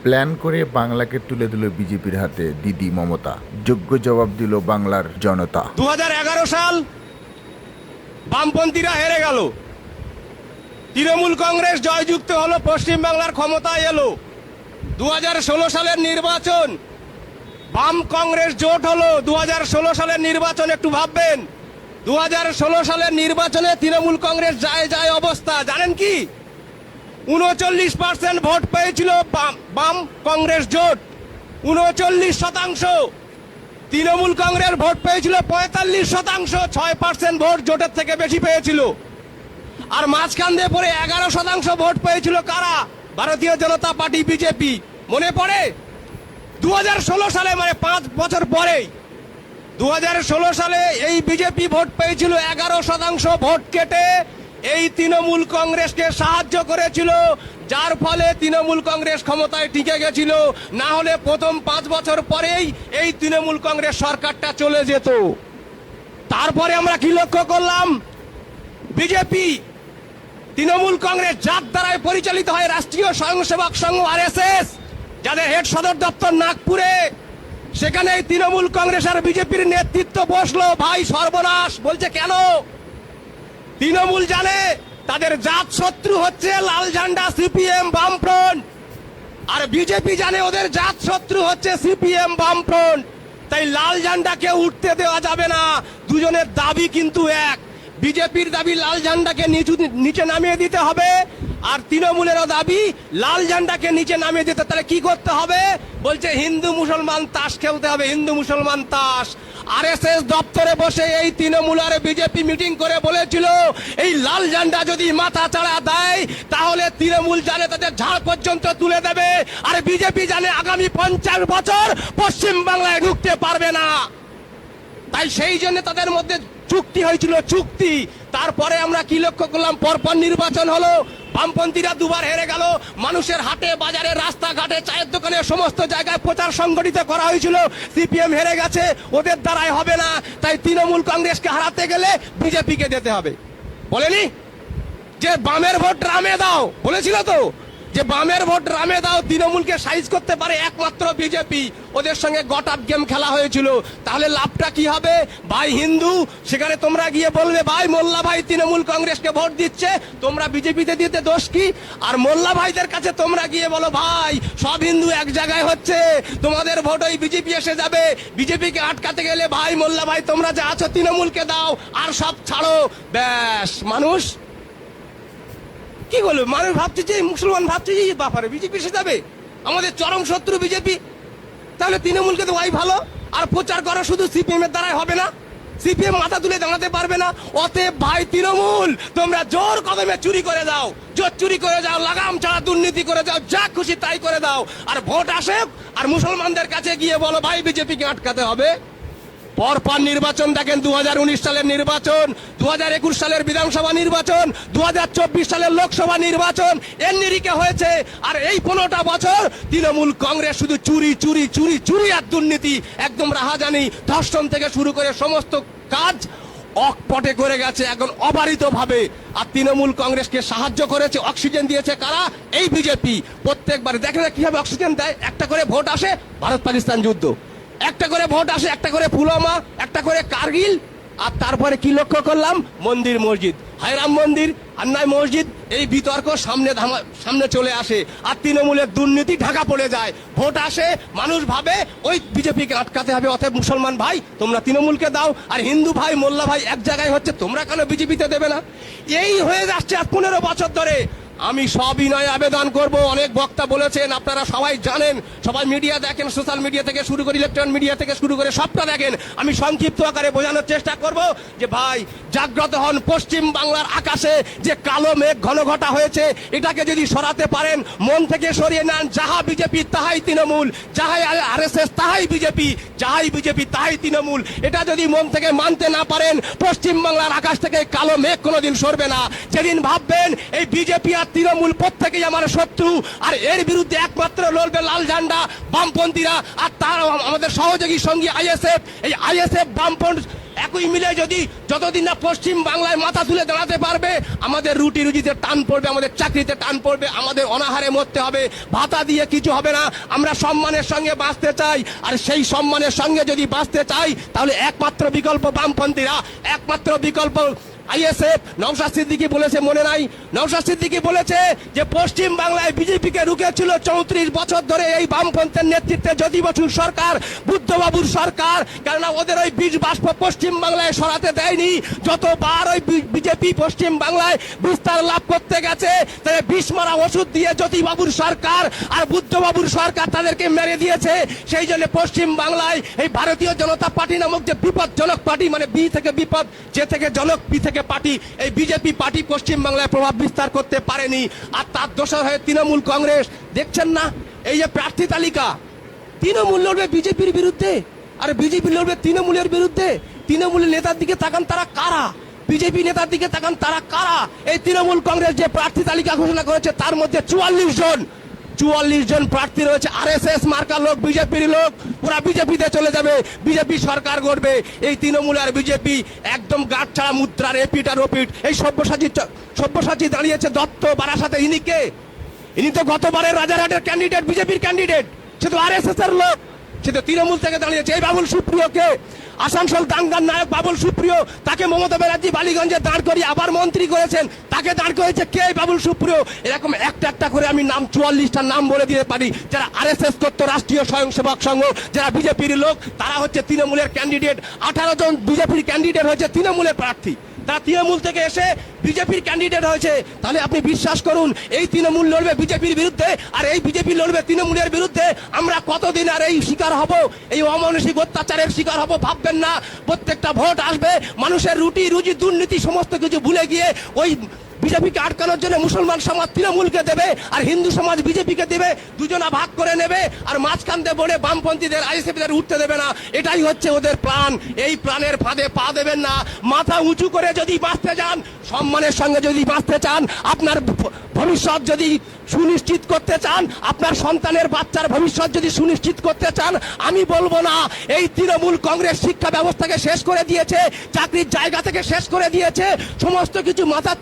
Plan করে বাংলাকে তুলে দিল বিজেপির হাতে দিদি মমতা। যোগ্য জবাব দিল বাংলার জনতা। 2011 সাল বামপন্থীরা হেরে গেল, তৃণমূল কংগ্রেস জয়যুক্ত হলো, পশ্চিমবাংলার ক্ষমতায় এলো। 2016 সালের নির্বাচন, বাম কংগ্রেস জোট হলো। 2016 সালের নির্বাচন একটু ভাববেন, 2016 সালের নির্বাচনে তৃণমূল কংগ্রেস যায় অবস্থা জানেন কি? 39% ভোট পেয়েছিল বাম কংগ্রেস জোট, 39%। তৃণমূল কংগ্রেস ভোট পেয়েছিল 45%, 6% ভোট জোটের থেকে বেশি পেয়েছিল। আর মাঝখান দিয়ে পরে 11% ভোট পেয়েছিল কারা? ভারতীয় জনতা পার্টি, বিজেপি। মনে পড়ে 2016 সালে, মানে 5 বছর পরেই 2016 সালে এই বিজেপি ভোট পেয়েছিল 11% ভোট কেটে এই তৃণমূল কংগ্রেসকে সাহায্য করেছিল, যার ফলে তৃণমূল কংগ্রেস ক্ষমতায় টিকে গেছিল। না হলে প্রথম 5 বছর পরেই এই তৃণমূল কংগ্রেস সরকারটা চলে যেত। তারপরে আমরা কি লক্ষ্য করলাম? বিজেপি, তৃণমূল কংগ্রেস, যার দ্বারাই পরিচালিত হয় রাষ্ট্রীয় স্বয়ংসেবক সংঘ আরএসএস, যাদের হেড সদর দপ্তর নাগপুরে, সেখানে তৃণমূল কংগ্রেস আর বিজেপির নেতৃত্ব বসলো। ভাই সর্বনাশ! বলছে কেন? তৃণমূল জানে তাদের জাত শত্রু হচ্ছে লাল ঝান্ডা, সিপিএম, বামফ্রন্ট। আর বিজেপি জানে ওদের জাত শত্রু হচ্ছে সিপিএম, বামফ্রন্ট। তাই লাল ঝান্ডাকে উঠতে দেওয়া যাবে না। দুজনের দাবি কিন্তু এক। বিজেপির দাবি লাল ঝান্ডাকে নিচে নামিয়ে দিতে হবে, আর তৃণমূলেরও দাবি লাল ঝান্ডাকে নিচে নামিয়ে দিতে। তাহলে কি করতে হবে? বলছে হিন্দু মুসলমান তাস খেলতে হবে, হিন্দু মুসলমান তাস। আরএসএস দপ্তরে বসে এই তৃণমূল আর বিজেপি মিটিং করে বলেছিল এই লাল ঝান্ডা যদি মাথা চাড়া দেয় তাহলে তৃণমূল জানে তাদের ঝাড় পর্যন্ত তুলে দেবে, আর বিজেপি জানে আগামী 50 বছর পশ্চিম বাংলায় ঢুকতে পারবে না। তাই সেই জন্য তাদের মধ্যে চুক্তি হয়েছিল, চুক্তি। তারপরে আমরা কি লক্ষ্য করলাম? পরপর নির্বাচন হলো, বামপন্থীরা দুবার হেরে গেল। মানুষের হাটে বাজারে রাস্তাঘাটে চায়ের দোকানে সমস্ত জায়গায় প্রচার সংগঠিত করা হয়েছিল সিপিএম হেরে গেছে, ওদের দ্বারাই হবে না। তাই তৃণমূল কংগ্রেসকে হারাতে গেলে বিজেপিকে যেতে হবে। বলেনি যে বামের ভোট রামে দাও? বলেছিল তো যে বামের ভোট রামে দাও, তৃণমূলকে সাইজ করতে পারে একমাত্র বিজেপি। ওদের সঙ্গে গট আপ গেম খেলা হয়েছিল। তাহলে লাভটা কি হবে? ভাই হিন্দু, সেখানে তোমরা গিয়ে বলবে ভাই মোল্লা ভাই তৃণমূল কংগ্রেসকে ভোট দিচ্ছে, তোমরা বিজেপিতে দিতে দোষ কি? আর মোল্লা ভাইদের কাছে তোমরা গিয়ে বলো ভাই সব হিন্দু এক জায়গায় হচ্ছে, তোমাদের ভোট ওই বিজেপি এসে যাবে। বিজেপিকে আটকাতে গেলে ভাই মোল্লা ভাই তোমরা যে আছো তৃণমূলকে দাও, আর সব ছাড়ো। ব্যাস, মানুষ কি বলবে? মানুষ ভাবছে যে মুসলমান ভাবছে যে বাপারে বিজেপি এসে যাবে, আমাদের চরম শত্রু বিজেপি। তাহলে তৃণমূলকে তো ওই ভালো। আর প্রচার করা শুধু সিপিএম এর দ্বারাই হবে না, সিপিএম মাথা তুলে দাঁড়াতে পারবে না। অতএব ভাই তৃণমূল, তোমরা জোর কদমে চুরি করে দাও, জোর চুরি করে যাও, লাগাম ছাড়া দুর্নীতি করে যাও, যা খুশি তাই করে দাও। আর ভোট আসে, আর মুসলমানদের কাছে গিয়ে বলো ভাই বিজেপিকে আটকাতে হবে। পরপর নির্বাচন দেখেন, 2019 সালের নির্বাচন, 2021 সালের বিধানসভা নির্বাচন, 2024 সালের লোকসভা নির্বাচন, এর নিরিখে হয়েছে। আর এই 15টা বছর তৃণমূল কংগ্রেস শুধু চুরি চুরি চুরি চুরি আর দুর্নীতি, একদম রাহাজানি, ধর্ষণ থেকে শুরু করে সমস্ত কাজ অকপটে করে গেছে এখন অবারিত ভাবে। আর তৃণমূল কংগ্রেসকে সাহায্য করেছে, অক্সিজেন দিয়েছে কারা? এই বিজেপি। প্রত্যেকবার দেখেন কিভাবে অক্সিজেন দেয়। একটা করে ভোট আসে ভারত পাকিস্তান যুদ্ধ, একটা করে ভোট আসে, একটা করে পুলওয়ামা, একটা করে কার্গিল। আর তারপরে কি লক্ষ্য করলাম? মন্দির মসজিদ, হায়রাম মন্দির আর নয় মসজিদ, এই বিতর্ক সামনে চলে আসে। আর তৃণমূলের দুর্নীতি ঢাকা পড়ে যায়। ভোট আসে, মানুষ ভাবে ওই বিজেপিকে আটকাতে হবে, অতএব মুসলমান ভাই তোমরা তৃণমূলকে দাও, আর হিন্দু ভাই মোল্লা ভাই এক জায়গায় হচ্ছে, তোমরা কেন বিজেপিতে দেবে না? এই হয়ে যাচ্ছে আর 15 বছর ধরে। আমি সবিনয় আবেদন করব, অনেক বক্তা বলেছেন, আপনারা সবাই জানেন, সবাই মিডিয়া দেখেন, সোশ্যাল মিডিয়া থেকে শুরু করে ইলেকট্রনিক মিডিয়া থেকে শুরু করে সবটা দেখেন। আমি সংক্ষিপ্ত আকারে বোঝানোর চেষ্টা করব যে ভাই জাগ্রত হন। পশ্চিম বাংলার আকাশে যে কালো মেঘ ঘন ঘটা হয়েছে, এটাকে যদি সরাতে পারেন, মন থেকে সরিয়ে নেন, যাহা বিজেপি তাহাই তৃণমূল, যাহাই আরএসএস তাহাই বিজেপি, যাহাই বিজেপি তাহাই তৃণমূল, এটা যদি মন থেকে মানতে না পারেন, পশ্চিম বাংলার আকাশ থেকে কালো মেঘ কোনোদিন সরবে না। যেদিন ভাববেন এই বিজেপি আর তৃণমূল প্রত্যেকেই আমার শত্রু, আর এর বিরুদ্ধে একমাত্র লড়বে লাল ঝান্ডা, বামপন্থীরা, আর তার আমাদের সহযোগী সঙ্গী আইএসএফ। এই আইএসএফ বামপন্থী একই মিলে যদি যতদিন না পশ্চিম বাংলায় মাথা তুলে দাঁড়াতে পারবে, আমাদের রুটি রুজিতে টান পড়বে, আমাদের চাকরিতে টান পড়বে, আমাদের অনাহারে মরতে হবে, ভাতা দিয়ে কিছু হবে না। আমরা সম্মানের সঙ্গে বাঁচতে চাই, আর সেই সম্মানের সঙ্গে যদি বাঁচতে চাই তাহলে একমাত্র বিকল্প বামপন্থীরা, একমাত্র বিকল্প আইএসএফ। নওশাদ সিদ্দিকী বলেছে, মনে নাই? নওশাদ সিদ্দিকী বলেছে যে পশ্চিম বাংলায় বিজেপিকে রুখেছিল 34 বছর ধরে এই বামপন্থের নেতৃত্বে জ্যোতি বসুর সরকার, বুদ্ধবাবুর সরকার। কেননা ওদের ওই বীজ বাষ্প পশ্চিম বাংলায় সরাতে দেয়নি। যতবার ওই বিজেপি পশ্চিম বাংলায় বিস্তার লাভ করতে গেছে, তাদের বিষ মারা ওষুধ দিয়ে জ্যোতিবাবুর সরকার আর বুদ্ধবাবুর সরকার তাদেরকে মেরে দিয়েছে। সেই জন্য পশ্চিম বাংলায় এই ভারতীয় জনতা পার্টি নামক যে বিপজ্জনক পার্টি, মানে বি থেকে বিপদ, যে থেকে জনক, পি থেকে পার্টি, এই বিজেপি পার্টি পশ্চিম বাংলায় প্রভাব বিস্তার করতে পারেনি। আর তার দোষর হয়ে তৃণমূল কংগ্রেস। দেখছেন না এই যে প্রার্থী তালিকা, তৃণমূল লড়বে বিজেপির বিরুদ্ধে আর বিজেপি লড়বে তৃণমূলের বিরুদ্ধে। তৃণমূলের নেতার দিকে তাকান, তারা কারা? বিজেপি নেতার দিকে তাকান, তারা কারা? এই তৃণমূল কংগ্রেস যে প্রার্থী তালিকা ঘোষণা করেছে তার মধ্যে 44 জন প্রার্থী রয়েছে আরএসএস মার্কা লোক, বিজেপির লোক। পুরা বিজেপিতে চলে যাবে, বিজেপি সরকার গড়বে। এই তৃণমূল আর বিজেপি একদম গাঁট ছাড়া মুদ্রার এপিট আর ওপিট। এই সব্যসাচী দাঁড়িয়েছে দত্ত বারাসাতে, ইনি কে? ইনি তো গতবারের রাজারহাটের ক্যান্ডিডেট, বিজেপির ক্যান্ডিডেট। সে তো আরএসএস এর লোক, সে তো তৃণমূল থেকে দাঁড়িয়েছে। এই বাবুল সুপ্রিয় কে? আসানসোল দাঙ্গার নায়ক বাবুল সুপ্রিয়, তাকে মমতা ব্যানার্জি বালিগঞ্জে দাঁড় করিয়ে আবার মন্ত্রী করেছেন। তাকে দাঁড় করেছে কে? বাবুল সুপ্রিয়। এরকম একটা একটা করে আমি নাম 44টা নাম বলে দিতে পারি। যারা আরএসএস করতো, রাষ্ট্রীয় স্বয়ংসেবক সংঘ, যারা বিজেপির লোক, তারা হচ্ছে তৃণমূলের ক্যান্ডিডেট। 18 জন বিজেপির ক্যান্ডিডেট হয়েছে তৃণমূলের প্রার্থী, তারা তৃণমূল থেকে এসে বিজেপির ক্যান্ডিডেট হয়েছে। তাহলে আপনি বিশ্বাস করুন, এই তৃণমূল লড়বে বিজেপির বিরুদ্ধে আর এই বিজেপি লড়বে তৃণমূলের বিরুদ্ধে। আমরা কতদিন আর এই শিকার হব, এই অমানসিক অত্যাচারের শিকার হব ভাববেন না। প্রত্যেকটা ভোট আসবে, মানুষের রুটি রুজি দুর্নীতি সমস্ত কিছু ভুলে গিয়ে ওই বিজেপিকে আটকানোর জন্য মুসলমান সমাজ তৃণমূলকে দেবে আর হিন্দু সমাজ বিজেপিকে দেবে, দুজনা ভাগ করে নেবে। আর মাঝখান দিয়ে বলে বামপন্থীদের আইএসএফদের উঠতে দেবে না। এটাই হচ্ছে ওদের প্ল্যান। এই প্ল্যানের ফাঁদে পা দেবেন না। মাথা উঁচু করে যদি বাঁচতে যান, সম্মানের সঙ্গে যদি বাঁচতে চান, আপনার ভবিষ্যৎ যদি সুনিশ্চিত করতে চান, আপনার সন্তানের বাচ্চার ভবিষ্যৎ যদি সুনিশ্চিত করতে চান, আমি বলবো না এই তৃণমূল কংগ্রেস শিক্ষা ব্যবস্থাকে শেষ করে দিয়েছে, চাকরির জায়গা থেকে শেষ করে দিয়েছে, সমস্ত কিছু মাথা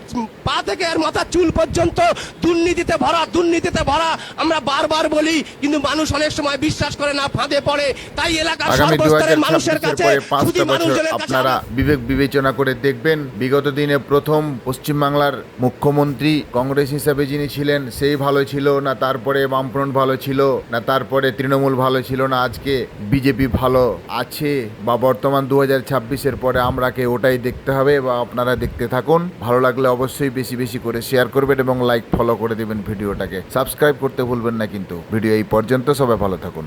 পা থেকে আর মাথার চুল পর্যন্ত দুর্নীতিতে ভরা, দুর্নীতিতে ভরা। আমরা বারবার বলি, কিন্তু মানুষ অনেক সময় বিশ্বাস করে না, ফাঁদে পড়ে। তাই এলাকার সর্বস্তরের মানুষের কাছে, শুধু মানুষজনের কাছে আপনারা বিবেক বিবেচনা করে দেখবেন। বিগত দিনে প্রথম পশ্চিমবাংলার মুখ্যমন্ত্রী কংগ্রেস হিসাবে যিনি ছিলেন, সেই ভালো ছিল না, তারপরে বামফ্রন্ট ভালো ছিল না, তারপরে তৃণমূল ভালো ছিল না, আজকে বিজেপি ভালো আছে, বা বর্তমান 2026-এর পরে আমরা কে ওটাই দেখতে হবে। বা আপনারা দেখতে থাকুন। ভালো লাগলে অবশ্যই বেশি বেশি করে শেয়ার করবেন এবং লাইক ফলো করে দেবেন ভিডিওটাকে। সাবস্ক্রাইব করতে ভুলবেন না কিন্তু। ভিডিও এই পর্যন্ত, সবাই ভালো থাকুন।